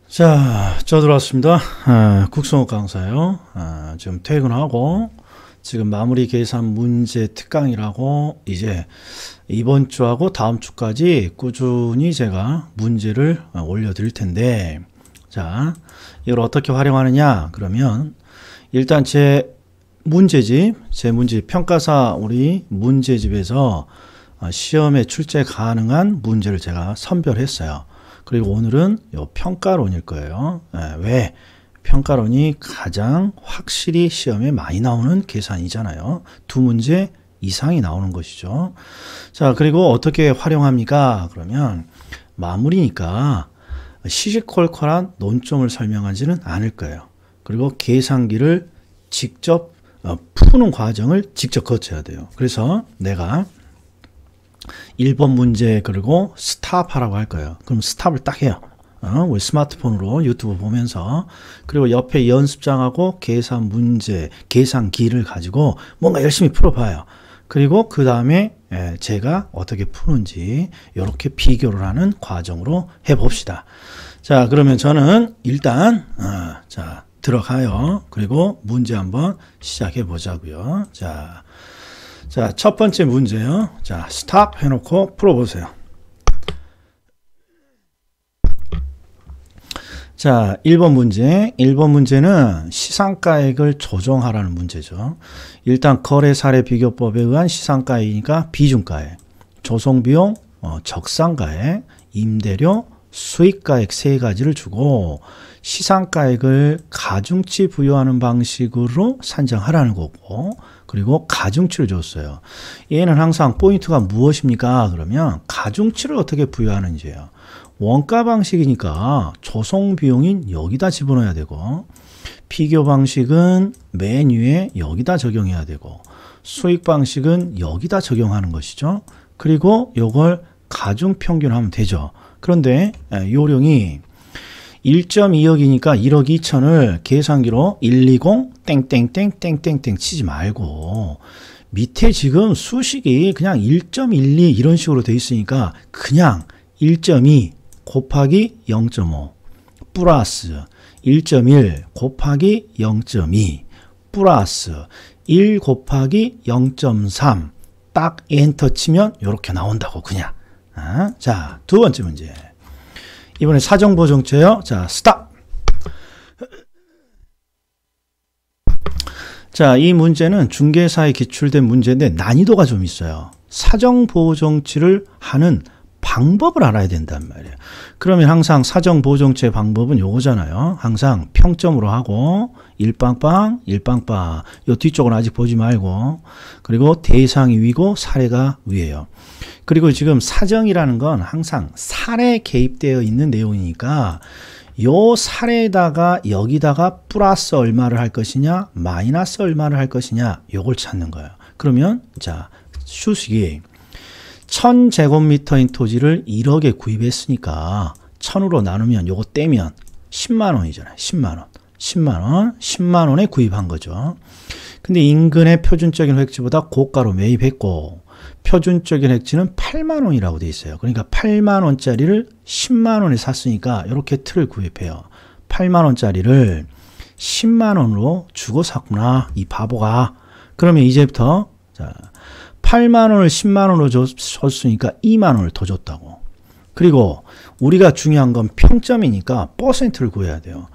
자, 저 들어왔습니다. 국성호 강사요. 지금 퇴근하고 지금 마무리 계산 문제 특강이라고 이제 이번 주하고 다음 주까지 꾸준히 제가 문제를 올려드릴 텐데, 자, 이걸 어떻게 활용하느냐? 그러면 일단 제 문제집 평가사 우리 문제집에서 시험에 출제 가능한 문제를 제가 선별했어요. 그리고 오늘은 요 평가론일 거예요. 왜? 평가론이 가장 확실히 시험에 많이 나오는 계산이잖아요. 두 문제 이상이 나오는 것이죠. 자, 그리고 어떻게 활용합니까? 그러면 마무리니까 시시콜콜한 논점을 설명하지는 않을 거예요. 그리고 계산기를 직접 푸는 과정을 직접 거쳐야 돼요. 그래서 내가 1번 문제 그리고 스탑하라고 할 거예요. 그럼 스탑을 딱 해요. 우리 스마트폰으로 유튜브 보면서. 그리고 옆에 연습장하고 계산 문제, 계산기를 가지고 뭔가 열심히 풀어봐요. 그리고 그 다음에 제가 어떻게 푸는지 이렇게 비교를 하는 과정으로 해봅시다. 자, 그러면 저는 일단 자 들어가요. 그리고 문제 한번 시작해 보자고요. 자, 첫 번째 문제요. 자, 스탑 해놓고 풀어보세요. 자, 1번 문제. 1번 문제는 시상가액을 조정하라는 문제죠. 일단 거래 사례 비교법에 의한 시상가액이니까 비중가액, 조성비용, 적상가액, 임대료, 수익가액 세 가지를 주고 시상가액을 가중치 부여하는 방식으로 산정하라는 거고, 그리고 가중치를 줬어요. 얘는 항상 포인트가 무엇입니까? 그러면 가중치를 어떻게 부여하는지예요. 원가 방식이니까 조성 비용인 여기다 집어넣어야 되고, 비교 방식은 메뉴에 여기다 적용해야 되고, 수익 방식은 여기다 적용하는 것이죠. 그리고 요걸 가중 평균하면 되죠. 그런데 요령이 1.2억이니까 1억 2천을 계산기로 120 땡땡땡 치지 말고 밑에 지금 수식이 그냥 1.12 이런 식으로 돼 있으니까 그냥 1.2 곱하기 0.5 플러스 1.1 곱하기 0.2 플러스 1 곱하기 0.3 딱 엔터 치면 이렇게 나온다고 그냥. 자, 두 번째 문제. 이번에 사정보정죄요. 자, 스탑. 자, 이 문제는 중개사에 기출된 문제인데 난이도가 좀 있어요. 사정보정치를 하는 방법을 알아야 된단 말이에요. 그러면 항상 사정보정치 방법은 요거잖아요. 항상 평점으로 하고 1빵빵 1빵빵 요 뒤쪽은 아직 보지 말고, 그리고 대상이 위고 사례가 위에요. 그리고 지금 사정이라는 건 항상 사례에 개입되어 있는 내용이니까 요 사례에다가 여기다가 플러스 얼마를 할 것이냐 마이너스 얼마를 할 것이냐 요걸 찾는 거예요. 그러면 자, 수식이 1000제곱미터인 토지를 1억에 구입했으니까 1000으로 나누면 요거 떼면 10만원이잖아요. 10만원에 구입한 거죠. 근데 인근의 표준적인 획지보다 고가로 매입했고 표준적인 획지는 8만원이라고 돼 있어요. 그러니까 8만원짜리를 10만원에 샀으니까 이렇게 틀을 구입해요. 8만원짜리를 10만원으로 주고 샀구나 이 바보가. 그러면 이제부터 자 8만원을 10만원으로 줬으니까 2만원을 더 줬다고. 그리고 우리가 중요한 건 평점이니까 퍼센트를 구해야 돼요.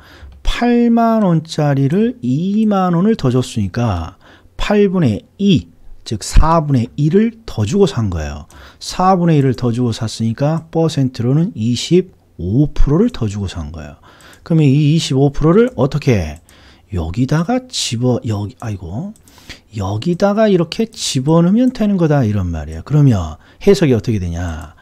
8만원짜리를 2만원을 더 줬으니까 8분의 2, 즉 4분의 1을 더 주고 산 거예요. 4분의 1을 더 주고 샀으니까 퍼센트로는 25%를 더 주고 산 거예요. 그러면 이 25%를 어떻게 여기다가 여기다가 이렇게 집어넣으면 되는 거다 이런 말이에요. 그러면 해석이 어떻게 되냐?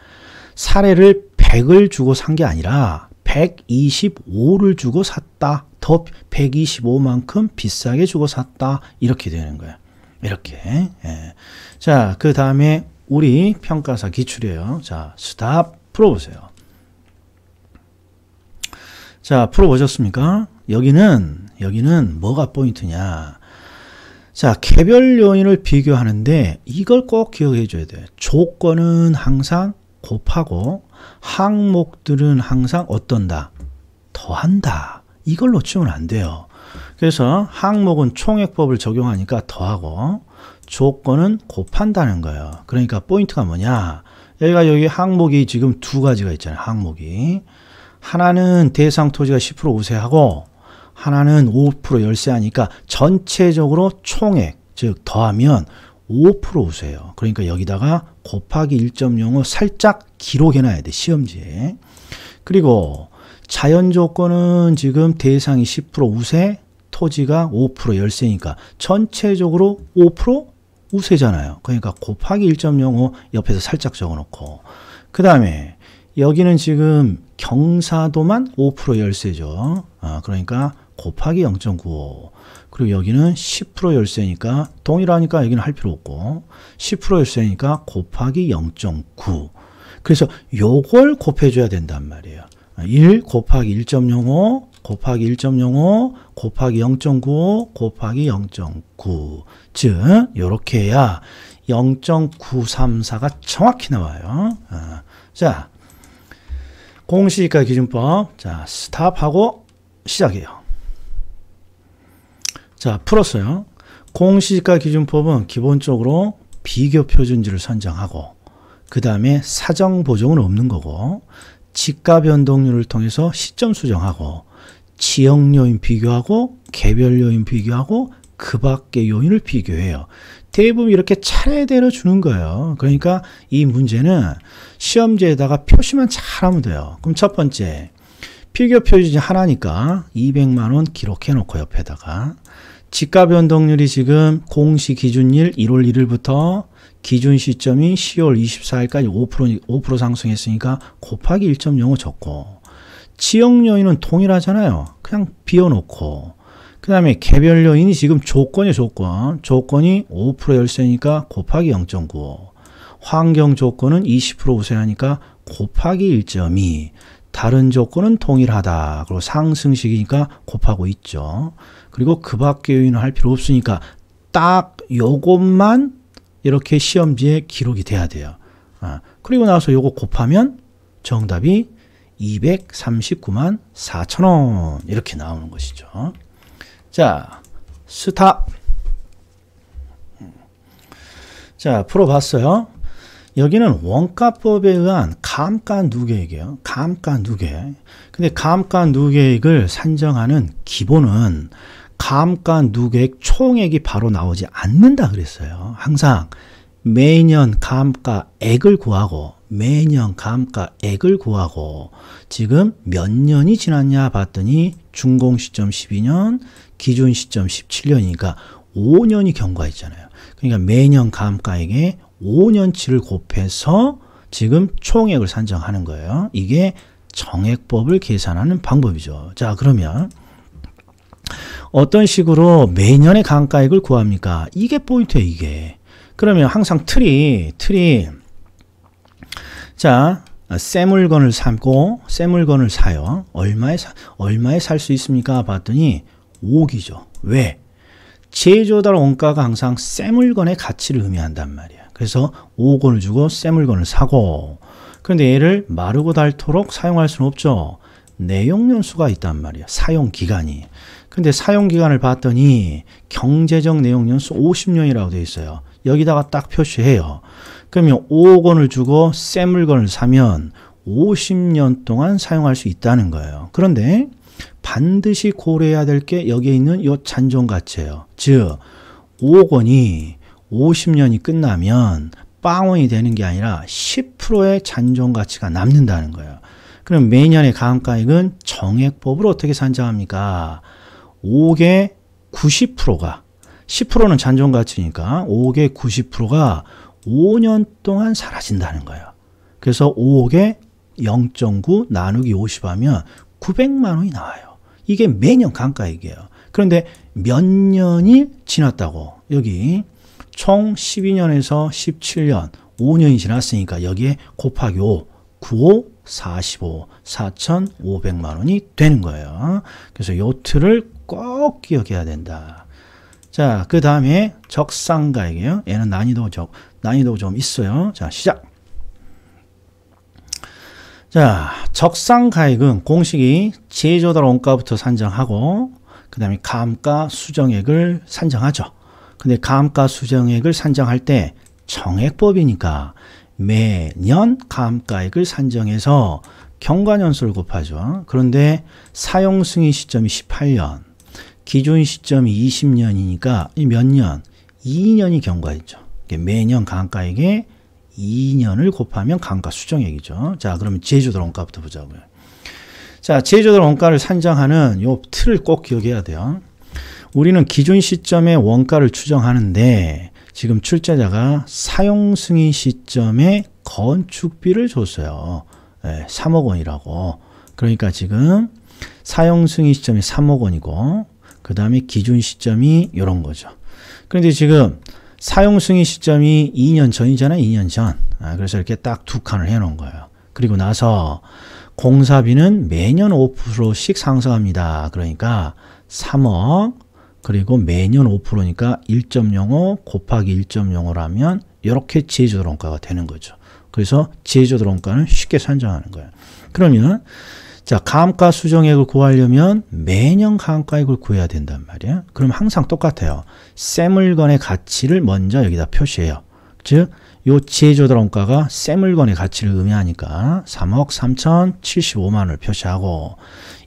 사례를 100을 주고 산 게 아니라 125를 주고 샀다. 더 125만큼 비싸게 주고 샀다. 이렇게 되는 거예요. 이렇게. 예. 자, 그 다음에 우리 평가사 기출이에요. 자, 스탑 풀어보세요. 자, 풀어보셨습니까? 여기는 뭐가 포인트냐? 자, 개별 요인을 비교하는데 이걸 꼭 기억해 줘야 돼요. 조건은 항상 곱하고 항목들은 항상 어떤다? 더한다. 이걸 놓치면 안 돼요. 그래서 항목은 총액법을 적용하니까 더하고 조건은 곱한다는 거예요. 그러니까 포인트가 뭐냐? 여기 항목이 지금 두 가지가 있잖아요. 항목이. 하나는 대상 토지가 10% 우세하고 하나는 5% 열세하니까 전체적으로 총액, 즉 더하면 5% 우세해요. 그러니까 여기다가 곱하기 1.05 살짝 기록해놔야 돼. 시험지에. 그리고 자연 조건은 지금 대상이 10% 우세, 토지가 5% 열세니까 전체적으로 5% 우세잖아요. 그러니까 곱하기 1.05 옆에서 살짝 적어놓고 그 다음에 여기는 지금 경사도만 5% 열세죠. 그러니까 곱하기 0.95 그리고 여기는 10% 열세니까 동일하니까 여기는 할 필요 없고 10% 열세니까 곱하기 0.9 그래서 요걸 곱해줘야 된단 말이에요. 1 곱하기 1.05 곱하기 1.05 곱하기 0.95 곱하기 0.9 즉 요렇게 해야 0.934가 정확히 나와요. 자 공시지가 기준법 자 스탑하고 시작해요. 자 풀었어요. 공시지가 기준법은 기본적으로 비교 표준지를 선정하고 그 다음에 사정 보정은 없는 거고 지가 변동률을 통해서 시점 수정하고 지역 요인 비교하고 개별 요인 비교하고 그 밖의 요인을 비교해요. 대부분 이렇게 차례대로 주는 거예요. 그러니까 이 문제는 시험지에다가 표시만 잘하면 돼요. 그럼 첫 번째 비교 표준이 하나니까 200만 원 기록해 놓고 옆에다가 지가 변동률이 지금 공시 기준일 1월 1일부터 기준 시점이 10월 24일까지 5% 상승했으니까 곱하기 1.05 적고 지역 요인은 동일하잖아요. 그냥 비워놓고 그 다음에 개별 요인이 지금 조건이 5% 열세니까 곱하기 0.95 환경 조건은 20% 우세하니까 곱하기 1.2 다른 조건은 동일하다. 그리고 상승식이니까 곱하고 있죠. 그리고 그 밖의 요인은 할 필요 없으니까 딱 요것만 이렇게 시험지에 기록이 돼야 돼요. 그리고 나서 요거 곱하면 정답이 239만 4천원 이렇게 나오는 것이죠. 자, 스탑. 자, 풀어봤어요. 여기는 원가법에 의한 감가누계액이에요. 감가누계액. 근데 감가누계액을 산정하는 기본은 감가누계액 총액이 바로 나오지 않는다 그랬어요. 항상 매년 감가액을 구하고 지금 몇 년이 지났냐 봤더니 준공 시점 12년, 기준 시점 17년이니까 5년이 경과가 있잖아요. 그러니까 매년 감가액에 5년치를 곱해서 지금 총액을 산정하는 거예요. 이게 정액법을 계산하는 방법이죠. 자, 그러면 어떤 식으로 매년의 감가액을 구합니까? 이게 포인트예요, 이게. 그러면 항상 틀이 자, 새 물건을 사고 새 물건을 사요. 얼마에 살 수 있습니까? 봤더니 5억이죠. 왜? 제조달 원가가 항상 새 물건의 가치를 의미한단 말이야. 그래서 5억 원을 주고 새 물건을 사고 그런데 얘를 마르고 닳도록 사용할 수는 없죠. 내용연수가 있단 말이야. 사용기간이. 근데 사용기간을 봤더니 경제적 내용연수 50년이라고 되어 있어요. 여기다가 딱 표시해요. 그러면 5억 원을 주고 새 물건을 사면 50년 동안 사용할 수 있다는 거예요. 그런데 반드시 고려해야 될 게 여기에 있는 이 잔존가치예요. 즉 5억 원이 50년이 끝나면 빵원이 되는 게 아니라 10%의 잔존가치가 남는다는 거예요. 그럼 매년의 감가액은 정액법으로 어떻게 산정합니까? 5억의 90%가 10%는 잔존가치니까 5억의 90%가 5년 동안 사라진다는 거예요. 그래서 5억에 0.9 나누기 50 하면 900만 원이 나와요. 이게 매년 감가액이에요. 그런데 몇 년이 지났다고 여기 총 12년에서 17년 5년이 지났으니까 여기에 곱하기 5 95 45 4,500만 원이 되는 거예요. 그래서 요 틀을 꼭 기억해야 된다. 자, 그 다음에 적상가액이에요. 얘는 난이도 좀 있어요. 자, 시작. 자, 적상가액은 공식이 제조달 원가부터 산정하고 그 다음에 감가 수정액을 산정하죠. 근데 감가 수정액을 산정할 때 정액법이니까 매년 감가액을 산정해서 경과년수를 곱하죠. 그런데 사용 승인 시점이 18년, 기준 시점이 20년이니까 이 몇 년? 2년이 경과했죠. 매년 감가액에 2년을 곱하면 감가 수정액이죠. 자, 그러면 제조달 원가부터 보자고요. 자, 제조달 원가를 산정하는 요 틀을 꼭 기억해야 돼요. 우리는 기준 시점에 원가를 추정하는데 지금 출제자가 사용 승인 시점에 건축비를 줬어요. 3억 원이라고. 그러니까 지금 사용 승인 시점이 3억 원이고 그 다음에 기준 시점이 이런 거죠. 그런데 지금 사용 승인 시점이 2년 전이잖아요. 2년 전. 그래서 이렇게 딱 두 칸을 해놓은 거예요. 그리고 나서 공사비는 매년 5%씩 상승합니다. 그러니까 3억 그리고 매년 5%니까 1.05 곱하기 1.05라면 이렇게 제조달 원가가 되는 거죠. 그래서 제조달 원가는 쉽게 산정하는 거예요. 그러면 자, 감가 수정액을 구하려면 매년 감가액을 구해야 된단 말이에요. 그럼 항상 똑같아요. 쇠물건의 가치를 먼저 여기다 표시해요. 즉, 요 제조달 원가가 쇠물건의 가치를 의미하니까 3억 3,075만 원을 표시하고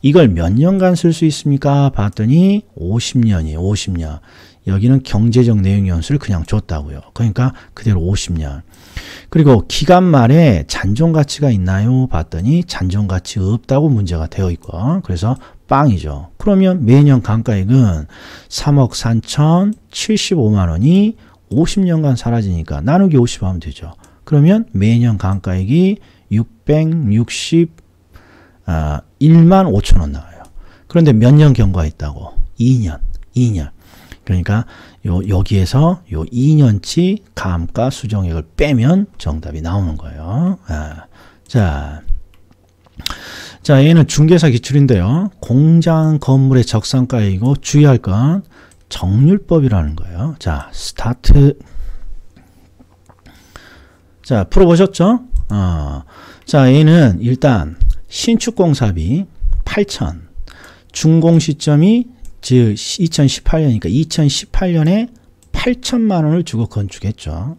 이걸 몇 년간 쓸 수 있습니까? 봤더니 50년이에요. 50년. 여기는 경제적 내용 연수를 그냥 줬다고요. 그러니까 그대로 50년. 그리고 기간 말에 잔존 가치가 있나요? 봤더니 잔존 가치 없다고 문제가 되어 있고 그래서 빵이죠. 그러면 매년 감가액은 3억 3,075만 원이 50년간 사라지니까 나누기 50 하면 되죠. 그러면 매년 감가액이 661만 5천 원 나와요. 그런데 몇 년 경과했다고? 2년. 그러니까 여기에서 요 2년치 감가 수정액을 빼면 정답이 나오는 거예요. 자, 얘는 중개사 기출인데요. 공장 건물의 적상가액이고 주의할 건 정률법이라는 거예요. 자, 스타트. 자, 풀어보셨죠? 자, 얘는 일단 신축공사비 8천, 준공 시점이 즉 2018년이니까 2018년에 8천만 원을 주고 건축했죠.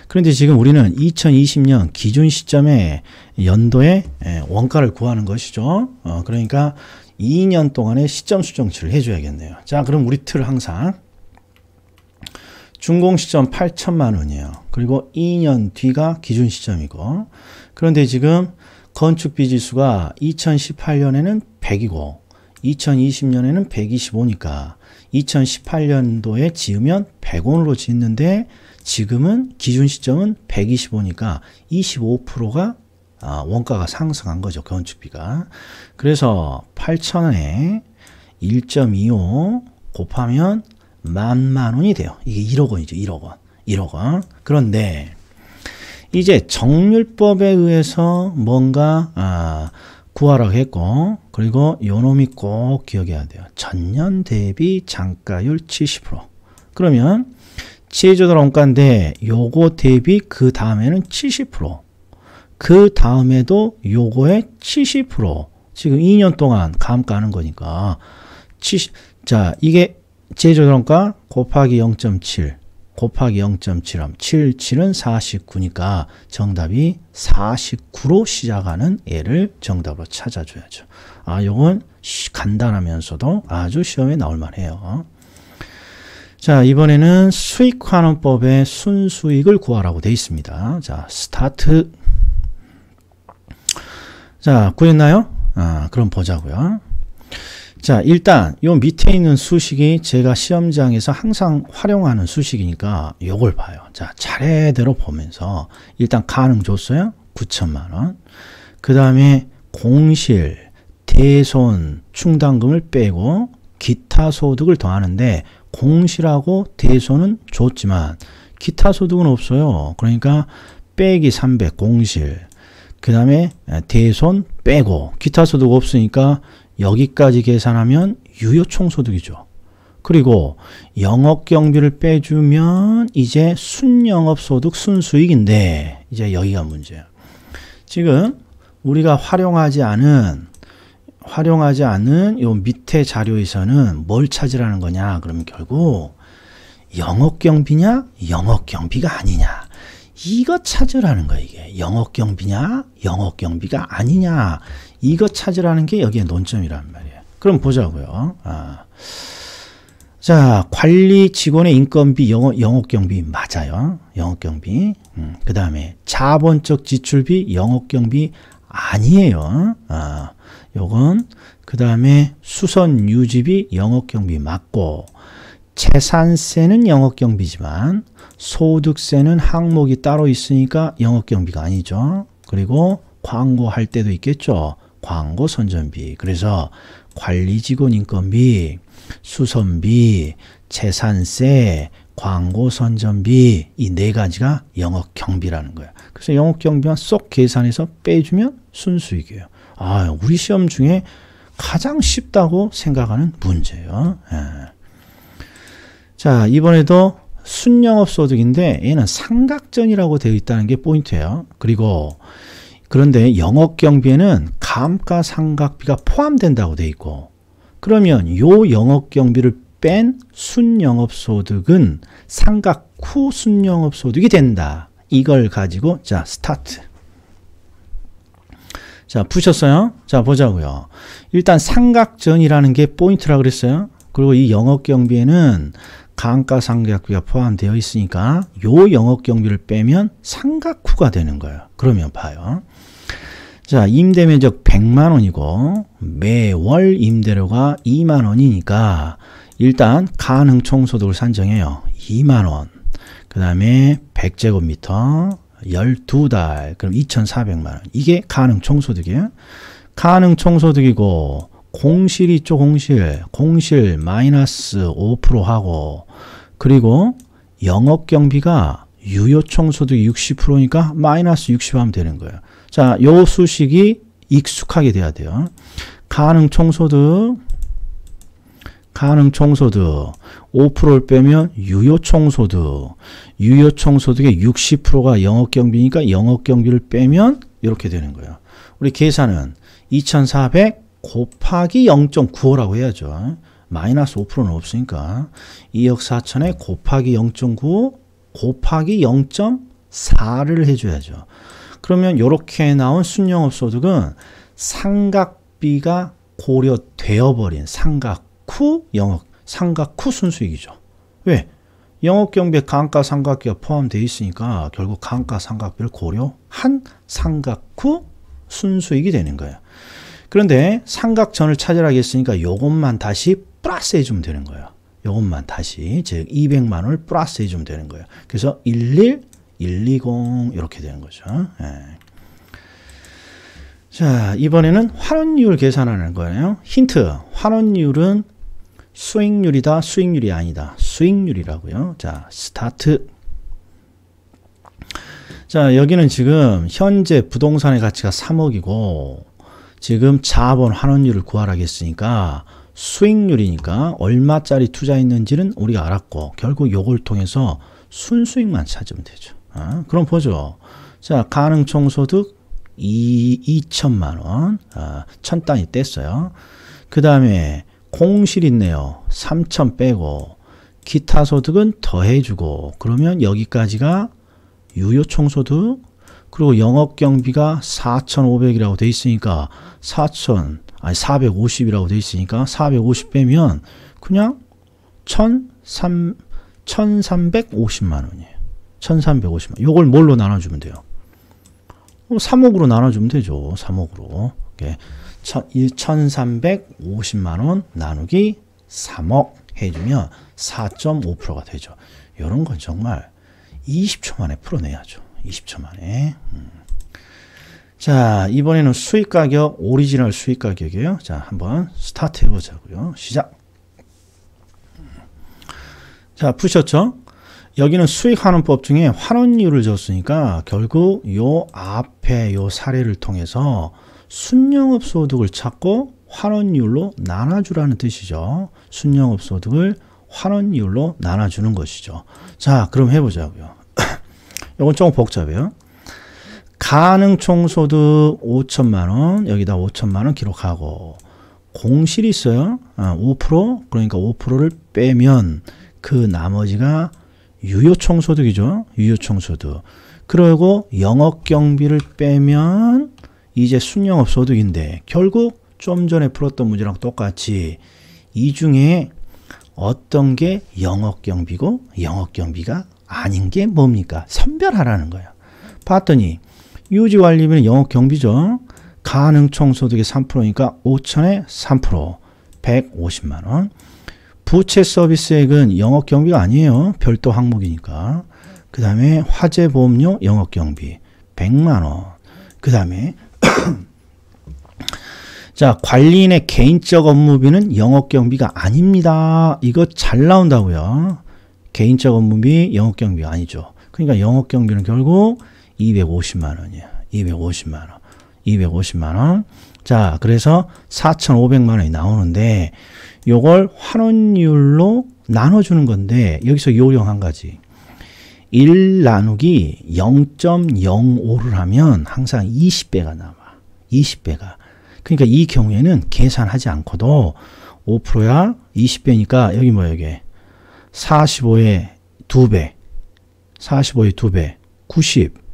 그런데 지금 우리는 2020년 기준 시점에 연도에 원가를 구하는 것이죠. 그러니까 2년 동안의 시점 수정치를 해줘야겠네요. 자, 그럼 우리 틀 항상 준공 시점 8천만 원이에요. 그리고 2년 뒤가 기준 시점이고 그런데 지금 건축비 지수가 2018년에는 100이고 2020년에는 125니까 2018년도에 지으면 100원으로 짓는데 지금은 기준 시점은 125니까 25%가 원가가 상승한 거죠. 건축비가. 그래서 8,000원에 1.25 곱하면 10,000만 원이 돼요. 이게 1억 원이죠. 1억 원. 그런데 이제 정률법에 의해서 뭔가 구하라고 했고 그리고 요놈이 꼭 기억해야 돼요. 전년 대비 장가율 70%. 그러면 제조달 원가인데 요거 대비 그 다음에는 70%. 그 다음에도 요거에 70%. 지금 2년 동안 감가하는 거니까 70. 자, 이게 제조달 원가 곱하기 0.7 곱하기 0.7하면 77은 49니까 정답이 49로 시작하는 애를 정답으로 찾아줘야죠. 요건 간단하면서도 아주 시험에 나올 만해요. 자, 이번에는 수익환원법의 순수익을 구하라고 되어 있습니다. 자, 스타트. 자, 구했나요? 그럼 보자고요. 자, 일단 요 밑에 있는 수식이 제가 시험장에서 항상 활용하는 수식이니까 요걸 봐요. 자, 차례대로 보면서 일단 가능 줬어요. 9천만 원. 그 다음에 공실, 대손, 충당금을 빼고 기타 소득을 더하는데 공실하고 대손은 줬지만 기타 소득은 없어요. 그러니까 빼기 300 공실. 그 다음에 대손 빼고 기타 소득 없으니까 여기까지 계산하면 유효 총소득이죠. 그리고 영업경비를 빼주면 이제 순영업소득 순수익인데 이제 여기가 문제예요. 지금 우리가 활용하지 않은 요 밑에 자료에서는 뭘 찾으라는 거냐? 그러면 결국 영업경비냐? 영업경비가 아니냐? 이거 찾으라는 거야, 이게. 영업경비냐? 영업경비가 아니냐? 이거 찾으라는 게 여기에 논점이란 말이에요. 그럼 보자고요. 자, 관리 직원의 인건비, 영업경비 맞아요. 영업경비. 그 다음에 자본적 지출비, 영업경비 아니에요. 요건 그 다음에 수선 유지비, 영업경비 맞고, 재산세는 영업경비지만 소득세는 항목이 따로 있으니까 영업경비가 아니죠. 그리고 광고할 때도 있겠죠. 광고 선전비. 그래서 관리직원 인건비, 수선비, 재산세, 광고 선전비, 이 네 가지가 영업경비라는 거예요. 그래서 영업경비만 쏙 계산해서 빼주면 순수익이에요. 우리 시험 중에 가장 쉽다고 생각하는 문제예요. 자, 이번에도 순영업소득인데 얘는 삼각전이라고 되어 있다는 게 포인트예요. 그런데 영업경비에는 감가상각비가 포함된다고 되어 있고, 그러면 요 영업경비를 뺀 순영업소득은 상각 후 순영업소득이 된다. 이걸 가지고 자, 스타트. 자, 푸셨어요? 자, 보자고요. 일단 삼각전이라는 게 포인트라고 그랬어요. 그리고 이 영업경비에는 감가상각비가 포함되어 있으니까 요 영업경비를 빼면 상각 후가 되는 거예요. 그러면 봐요. 자, 임대면적 100만 원이고 매월 임대료가 2만 원이니까 일단 가능총소득을 산정해요. 2만 원. 그 다음에 100제곱미터 12달. 그럼 2,400만 원. 이게 가능총소득이에요. 가능총소득이고 공실 있죠, 공실 마이너스 5% 하고, 그리고 영업경비가 유효총소득이 60%니까 마이너스 60 하면 되는 거예요. 자, 요 수식이 익숙하게 돼야 돼요. 가능총소득 5%를 빼면 유효총소득의 60%가 영업경비니까 영업경비를 빼면 이렇게 되는 거예요. 우리 계산은 2,400 곱하기 0.95라고 해야죠. 마이너스 5%는 없으니까 2억 4천에 곱하기 0.9 곱하기 0.4를 해줘야죠. 그러면 이렇게 나온 순영업소득은 상각비가 고려되어 버린 상각 후 순수익이죠. 왜? 영업경비에 감가상각비가 포함되어 있으니까 결국 감가상각비를 고려한 상각 후 순수익이 되는 거예요. 그런데 삼각전을 찾으라 했으니까 요것만 다시 플러스 해주면 되는 거예요. 요것만 다시, 즉 200만 원을 플러스 해주면 되는 거예요. 그래서 11, 120 이렇게 되는 거죠. 자, 이번에는 환원율 계산하는 거예요. 힌트, 환원율은 수익률이다, 수익률이 아니다. 수익률이라고요. 자, 스타트. 자, 여기는 지금 현재 부동산의 가치가 3억이고 지금 자본 환원율을 구하라겠으니까 수익률이니까 얼마짜리 투자했는지는 우리가 알았고 결국 요걸 통해서 순수익만 찾으면 되죠. 그럼 보죠. 자, 가능총소득 2천만 원, 1000단위 뗐어요. 그 다음에 공실 있네요. 3천 빼고 기타 소득은 더해주고 그러면 여기까지가 유효총소득, 그리고 영업경비가 4,500이라고 돼 있으니까 450이라고 돼 있으니까 450 빼면 그냥 1,350만 원이에요. 1,350만. 요걸 뭘로 나눠주면 돼요? 3억으로 나눠주면 되죠. 3억으로. 1,350만 원 나누기 3억 해주면 4.5%가 되죠. 이런 건 정말 20초 만에 풀어내야죠. 20초 만에. 자, 이번에는 수익가격, 오리지널 수익가격이에요. 자, 한번 스타트 해보자고요. 시작. 자, 푸셨죠? 여기는 수익환원법 중에 환원율을 줬으니까 결국 요 앞에 요 사례를 통해서 순영업소득을 찾고 환원율로 나눠주라는 뜻이죠. 순영업소득을 환원율로 나눠주는 것이죠. 자, 그럼 해보자고요. 이건 조금 복잡해요. 가능 총소득 5천만 원, 여기다 5천만 원 기록하고, 공실이 있어요. 5%, 그러니까 5%를 빼면 그 나머지가 유효총소득이죠. 유효총소득. 그리고 영업경비를 빼면 이제 순영업소득인데, 결국 좀 전에 풀었던 문제랑 똑같이 이 중에 어떤 게 영업경비고 영업경비가 아닌 게 뭡니까? 선별하라는 거예요. 봤더니 유지관리비는 영업경비죠. 가능총소득이 3%니까 5천에 3%, 150만 원. 부채서비스액은 영업경비가 아니에요. 별도 항목이니까. 그 다음에 화재보험료 영업경비 100만 원. 그 다음에 자, 관리인의 개인적 업무비는 영업경비가 아닙니다. 이거 잘 나온다고요. 개인적 업무비 영업경비가 아니죠. 그러니까 영업경비는 결국 250만 원이야. 250만 원. 250만 원. 자, 그래서 4,500만 원이 나오는데 요걸 환원율로 나눠주는 건데 여기서 요령 한 가지. 1 나누기 0.05를 하면 항상 20배가 나와. 20배가. 그러니까 이 경우에는 계산하지 않고도 5%야 20배니까 여기 뭐야 이게 45의 2배 45의 2배 90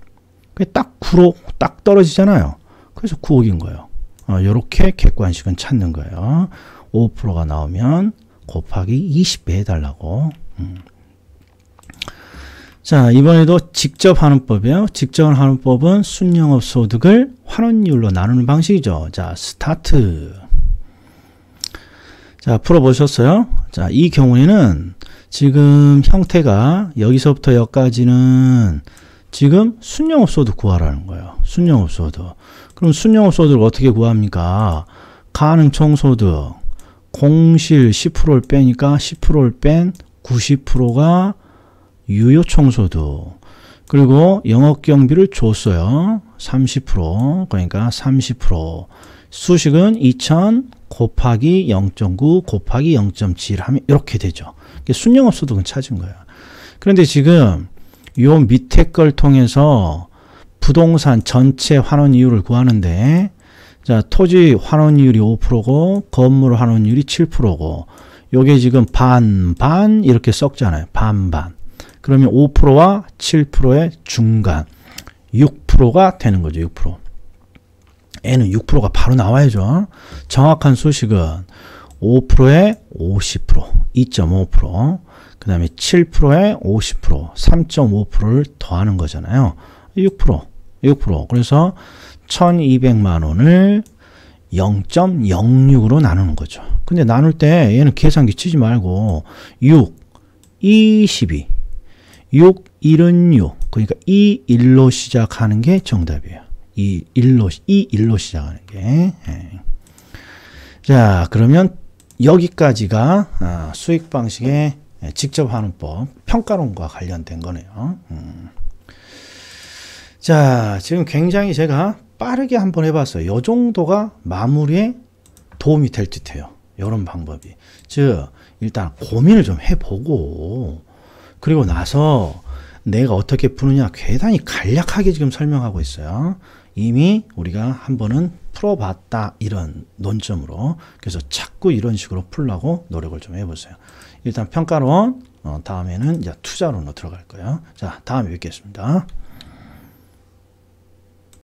그게 딱 9로 딱 떨어지잖아요. 그래서 9억인 거예요. 이렇게 객관식은 찾는 거예요. 5%가 나오면 곱하기 20배 해달라고. 자, 이번에도 직접 하는 법이에요. 직접 하는 법은 순영업 소득을 환원율로 나누는 방식이죠. 자, 스타트. 자, 풀어보셨어요? 자, 이 경우에는 지금 형태가 여기서부터 여기까지는 지금 순영업 소득 구하라는 거예요. 순영업 소득. 그럼 순영업 소득을 어떻게 구합니까? 가능 총소득. 공실 10%를 빼니까 10%를 뺀 90%가 유효총소득. 그리고 영업경비를 줬어요. 30%. 그러니까 30%. 수식은 2000 곱하기 0.9 곱하기 0.7 하면 이렇게 되죠. 순영업소득은 찾은 거예요. 그런데 지금 요 밑에 걸 통해서 부동산 전체 환원이율을 구하는데, 자, 토지 환원이율이 5%고 건물 환원이율이 7%고 요게 지금 반 이렇게 썩잖아요. 반반. 그러면 5%와 7%의 중간 6%가 되는 거죠. 6%. N은 6%가 바로 나와야죠. 정확한 수식은 5%에 50%, 2.5%, 그 다음에 7%에 50%, 3.5%를 더하는 거잖아요. 6%. 그래서 1200만 원을 0.06으로 나누는 거죠. 근데 나눌 때 얘는 계산기 치지 말고 6, 22, 6, 1은 6. 그러니까 2, 1로 시작하는 게 정답이에요. 2, 1로 시작하는 게. 자, 그러면 여기까지가 수익 방식의 직접 하는 법, 평가론과 관련된 거네요. 자, 지금 굉장히 제가 빠르게 한번 해봤어요. 이 정도가 마무리에 도움이 될 듯해요. 이런 방법이. 즉, 일단 고민을 좀 해보고, 그리고 나서 내가 어떻게 푸느냐 대단히 간략하게 지금 설명하고 있어요. 이미 우리가 한 번은 풀어봤다 이런 논점으로. 그래서 자꾸 이런 식으로 풀려고 노력을 좀 해보세요. 일단 평가론, 다음에는 이제 투자론으로 들어갈 거예요. 자, 다음에 뵙겠습니다.